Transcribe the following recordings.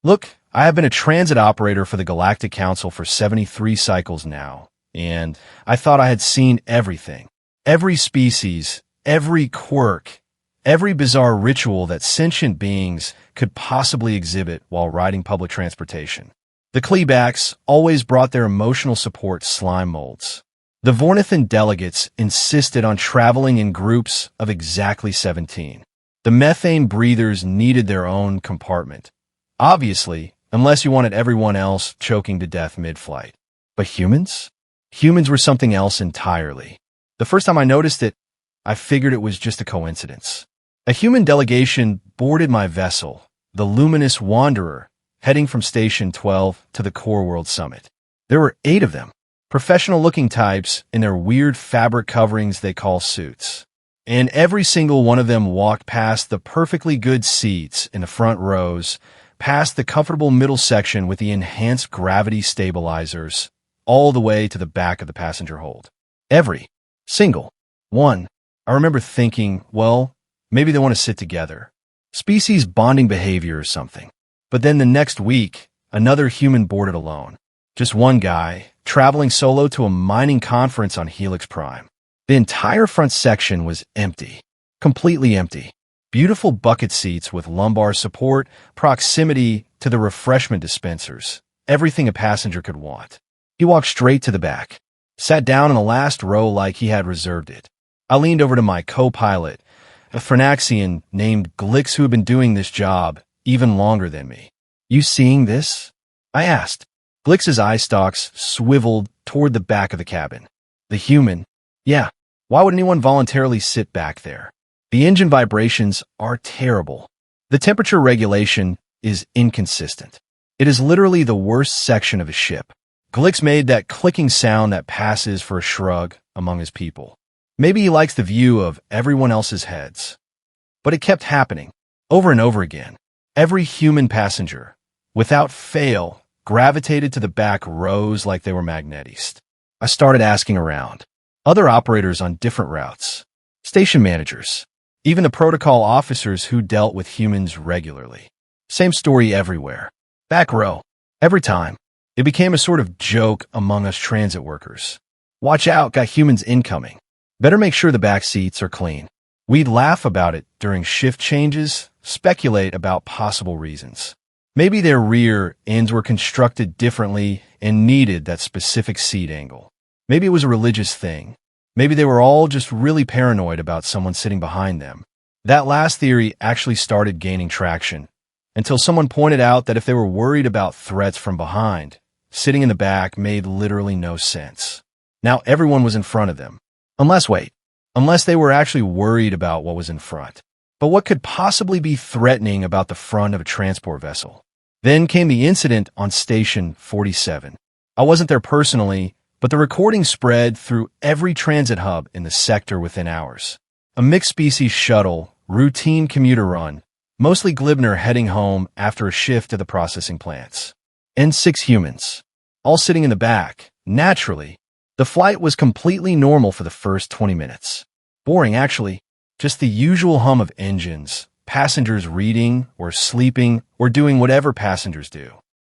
Look, I have been a transit operator for the Galactic Council for 73 cycles now, and I thought I had seen everything. Every species, every quirk, every bizarre ritual that sentient beings could possibly exhibit while riding public transportation. The Kleebacks always brought their emotional support slime molds. The Vornithan delegates insisted on traveling in groups of exactly 17. The methane breathers needed their own compartment. Obviously, unless you wanted everyone else choking to death mid-flight. But humans? Humans were something else entirely. The first time I noticed it, I figured it was just a coincidence. A human delegation boarded my vessel, the Luminous Wanderer, heading from Station 12 to the Core World Summit. There were 8 of them, professional-looking types in their weird fabric coverings they call suits. And every single one of them walked past the perfectly good seats in the front rows, past the comfortable middle section with the enhanced gravity stabilizers, all the way to the back of the passenger hold. Every single one. I remember thinking, well, maybe they want to sit together. Species bonding behavior or something. But then the next week, another human boarded alone. Just one guy, traveling solo to a mining conference on Helix Prime. The entire front section was empty. Completely empty. Beautiful bucket seats with lumbar support, proximity to the refreshment dispensers, everything a passenger could want. He walked straight to the back, sat down in the last row like he had reserved it. I leaned over to my co-pilot, a Phernaxian named Glix who had been doing this job even longer than me. "You seeing this?" I asked. Glix's eye stalks swiveled toward the back of the cabin. The human? Yeah, why would anyone voluntarily sit back there? The engine vibrations are terrible. The temperature regulation is inconsistent. It is literally the worst section of a ship. Glix made that clicking sound that passes for a shrug among his people. Maybe he likes the view of everyone else's heads. But it kept happening, over and over again. Every human passenger, without fail, gravitated to the back rows like they were magnetised. I started asking around. Other operators on different routes. Station managers. Even the protocol officers who dealt with humans regularly. Same story everywhere. Back row. Every time. It became a sort of joke among us transit workers. Watch out, got humans incoming. Better make sure the back seats are clean. We'd laugh about it during shift changes, speculate about possible reasons. Maybe their rear ends were constructed differently and needed that specific seat angle. Maybe it was a religious thing. Maybe they were all just really paranoid about someone sitting behind them. That last theory actually started gaining traction, until someone pointed out that if they were worried about threats from behind, sitting in the back made literally no sense. Now everyone was in front of them. Unless they were actually worried about what was in front. But what could possibly be threatening about the front of a transport vessel? Then came the incident on Station 47. I wasn't there personally, but the recording spread through every transit hub in the sector within hours. A mixed-species shuttle, routine commuter run, mostly Glibner heading home after a shift to the processing plants. And 6 humans, all sitting in the back. Naturally, the flight was completely normal for the first 20 minutes. Boring, actually. Just the usual hum of engines, passengers reading or sleeping or doing whatever passengers do.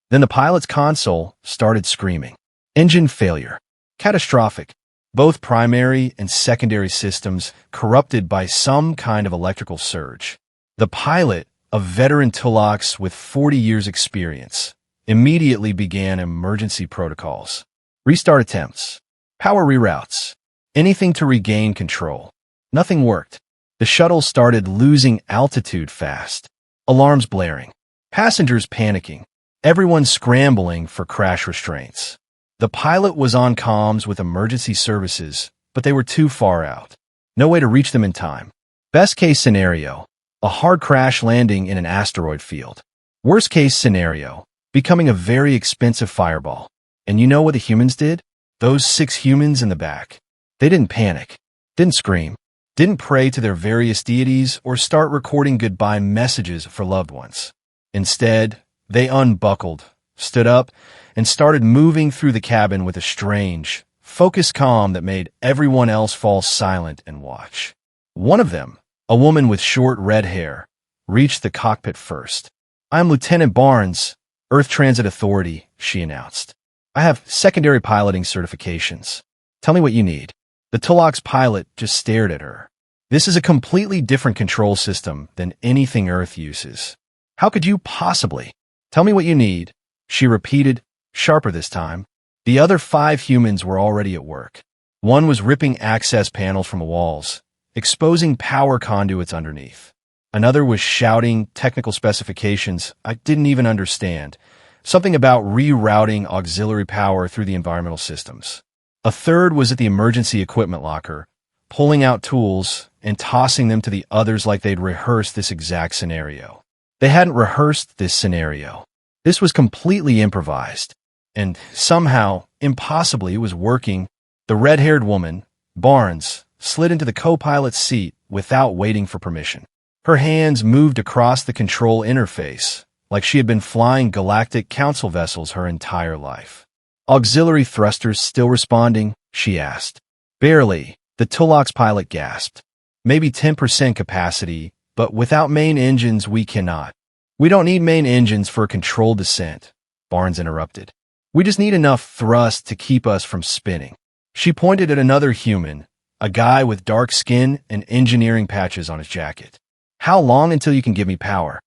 Then the pilot's console started screaming. Engine failure. Catastrophic. Both primary and secondary systems corrupted by some kind of electrical surge. The pilot, a veteran Tulox with 40 years experience, immediately began emergency protocols. Restart attempts. Power reroutes. Anything to regain control. Nothing worked. The shuttle started losing altitude fast. Alarms blaring. Passengers panicking. Everyone scrambling for crash restraints. The pilot was on comms with emergency services, but they were too far out. No way to reach them in time. Best case scenario, a hard crash landing in an asteroid field. Worst case scenario, becoming a very expensive fireball. And you know what the humans did? Those 6 humans in the back. They didn't panic, didn't scream, didn't pray to their various deities or start recording goodbye messages for loved ones. Instead, they unbuckled, stood up, and started moving through the cabin with a strange, focused calm that made everyone else fall silent and watch. One of them, a woman with short red hair, reached the cockpit first. I'm Lieutenant Barnes, Earth Transit Authority, she announced. I have secondary piloting certifications. Tell me what you need. The Tulox pilot just stared at her. This is a completely different control system than anything Earth uses. How could you possibly? Tell me what you need, she repeated, sharper this time. The other 5 humans were already at work. One was ripping access panels from the walls, exposing power conduits underneath. Another was shouting technical specifications I didn't even understand, something about rerouting auxiliary power through the environmental systems. A third was at the emergency equipment locker, pulling out tools and tossing them to the others like they'd rehearsed this exact scenario. They hadn't rehearsed this scenario. This was completely improvised. And somehow, impossibly, it was working. The red-haired woman, Barnes, slid into the co-pilot's seat without waiting for permission. Her hands moved across the control interface, like she had been flying galactic council vessels her entire life. Auxiliary thrusters still responding? She asked. Barely, the Tulox pilot gasped. Maybe 10% capacity, but without main engines we cannot. We don't need main engines for a controlled descent, Barnes interrupted. We just need enough thrust to keep us from spinning. She pointed at another human, a guy with dark skin and engineering patches on his jacket. How long until you can give me power?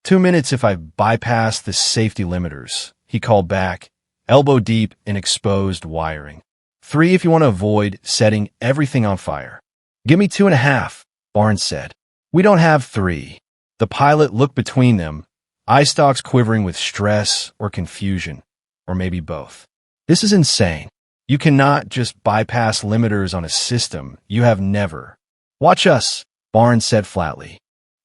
2 minutes if I bypass the safety limiters, he called back, elbow deep in exposed wiring. 3 if you want to avoid setting everything on fire. Give me 2.5, Barnes said. We don't have 3. The pilot looked between them, eye stalks quivering with stress or confusion, or maybe both. This is insane. You cannot just bypass limiters on a system you have never. Watch us, Barnes said flatly.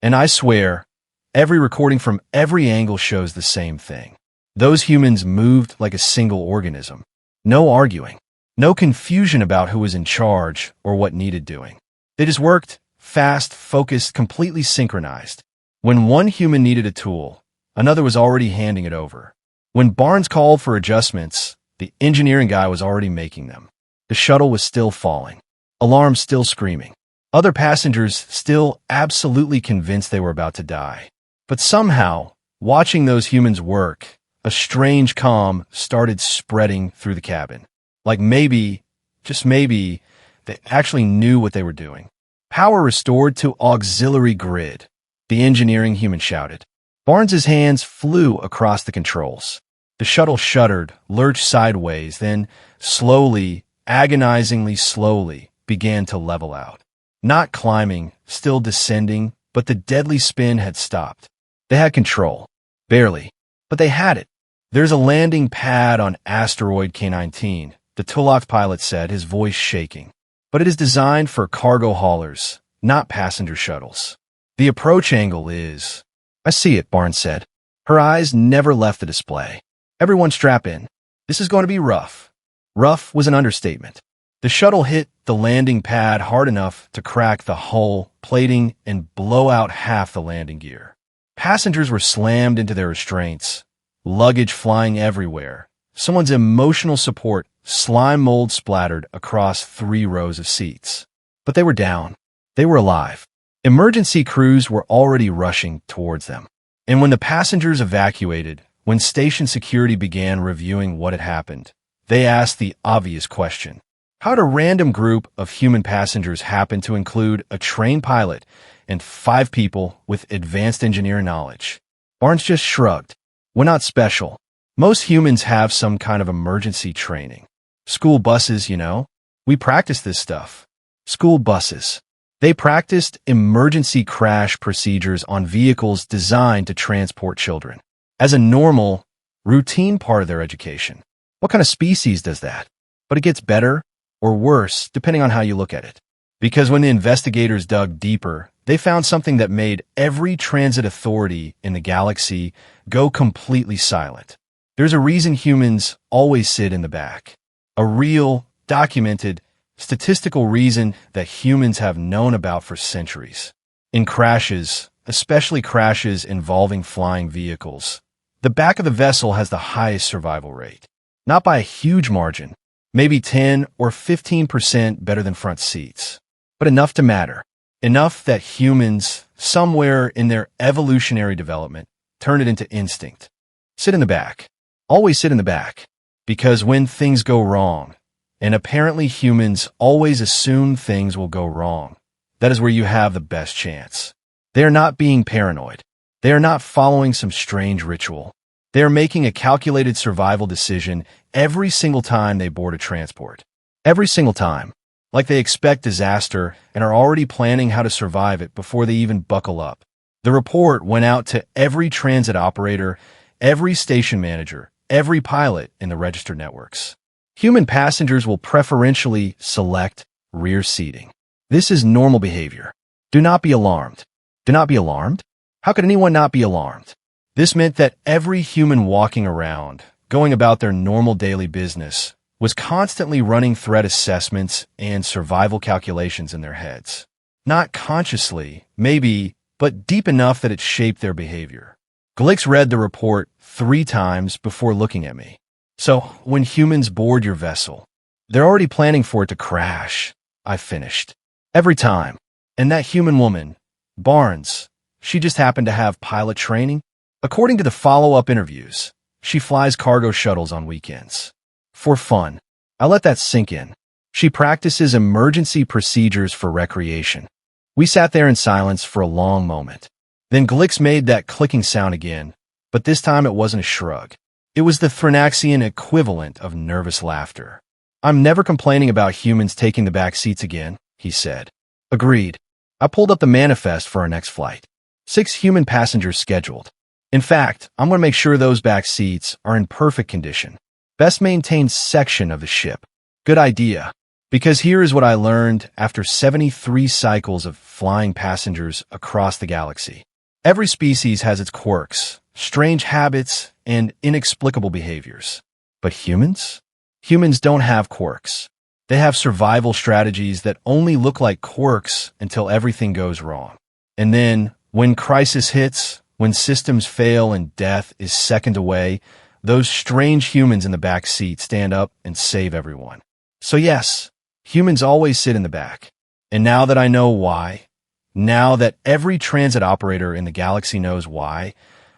And I swear, every recording from every angle shows the same thing. Those humans moved like a single organism. No arguing. No confusion about who was in charge or what needed doing. They just worked, fast, focused, completely synchronized. When one human needed a tool, another was already handing it over. When Barnes called for adjustments, the engineering guy was already making them. The shuttle was still falling. Alarms still screaming. Other passengers still absolutely convinced they were about to die. But somehow, watching those humans work, a strange calm started spreading through the cabin. Like maybe, just maybe, they actually knew what they were doing. Power restored to auxiliary grid, the engineering human shouted. Barnes's hands flew across the controls. The shuttle shuddered, lurched sideways, then slowly, agonizingly slowly, began to level out. Not climbing, still descending, but the deadly spin had stopped. They had control. Barely. But they had it. There's a landing pad on asteroid K-19, the Tulox pilot said, his voice shaking. But it is designed for cargo haulers, not passenger shuttles. The approach angle is... I see it, Barnes said. Her eyes never left the display. Everyone strap in. This is going to be rough. Rough was an understatement. The shuttle hit the landing pad hard enough to crack the hull, plating, and blow out half the landing gear. Passengers were slammed into their restraints, luggage flying everywhere. Someone's emotional support slime mold splattered across 3 rows of seats. But they were down. They were alive. Emergency crews were already rushing towards them. And when the passengers evacuated, when station security began reviewing what had happened, they asked the obvious question. How did a random group of human passengers happen to include a trained pilot and 5 people with advanced engineering knowledge? Barnes just shrugged. We're not special. Most humans have some kind of emergency training. School buses, you know. We practice this stuff. School buses. They practiced emergency crash procedures on vehicles designed to transport children as a normal, routine part of their education. What kind of species does that? But it gets better or worse, depending on how you look at it. Because when the investigators dug deeper, they found something that made every transit authority in the galaxy go completely silent. There's a reason humans always sit in the back. A real, documented, statistical reason that humans have known about for centuries. In crashes, especially crashes involving flying vehicles, the back of the vessel has the highest survival rate. Not by a huge margin, maybe 10 or 15% better than front seats, but enough to matter. Enough that humans, somewhere in their evolutionary development, turn it into instinct. Sit in the back. Always sit in the back. Because when things go wrong, and apparently humans always assume things will go wrong, that is where you have the best chance. They are not being paranoid. They are not following some strange ritual. They are making a calculated survival decision every single time they board a transport. Every single time. Like they expect disaster and are already planning how to survive it before they even buckle up. The report went out to every transit operator, every station manager, every pilot in the registered networks. Human passengers will preferentially select rear seating. This is normal behavior. Do not be alarmed. Do not be alarmed? How could anyone not be alarmed? This meant that every human walking around, going about their normal daily business, was constantly running threat assessments and survival calculations in their heads. Not consciously, maybe, but deep enough that it shaped their behavior. Glix read the report 3 times before looking at me. So, when humans board your vessel, they're already planning for it to crash. I finished. Every time. And that human woman, Barnes, she just happened to have pilot training. According to the follow-up interviews, she flies cargo shuttles on weekends. For fun. I let that sink in. She practices emergency procedures for recreation. We sat there in silence for a long moment. Then Glix made that clicking sound again, but this time it wasn't a shrug. It was the Thranaxian equivalent of nervous laughter. I'm never complaining about humans taking the back seats again, he said. Agreed. I pulled up the manifest for our next flight. 6 human passengers scheduled. In fact, I'm going to make sure those back seats are in perfect condition. Best maintained section of the ship. Good idea. Because here is what I learned after 73 cycles of flying passengers across the galaxy. Every species has its quirks, strange habits, and inexplicable behaviors. But humans? Humans don't have quirks. They have survival strategies that only look like quirks until everything goes wrong. And then, when crisis hits, when systems fail and death is second away, those strange humans in the back seat stand up and save everyone. So yes, humans always sit in the back. And now that I know why, now that every transit operator in the galaxy knows why,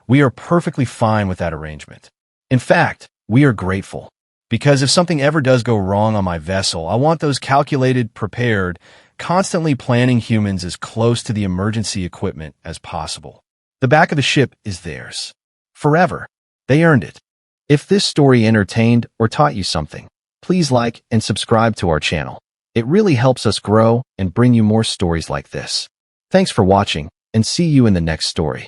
we are perfectly fine with that arrangement. In fact, we are grateful. Because if something ever does go wrong on my vessel, I want those calculated, prepared, constantly planning humans as close to the emergency equipment as possible. The back of the ship is theirs. Forever. They earned it. If this story entertained or taught you something, please like and subscribe to our channel. It really helps us grow and bring you more stories like this. Thanks for watching, and see you in the next story.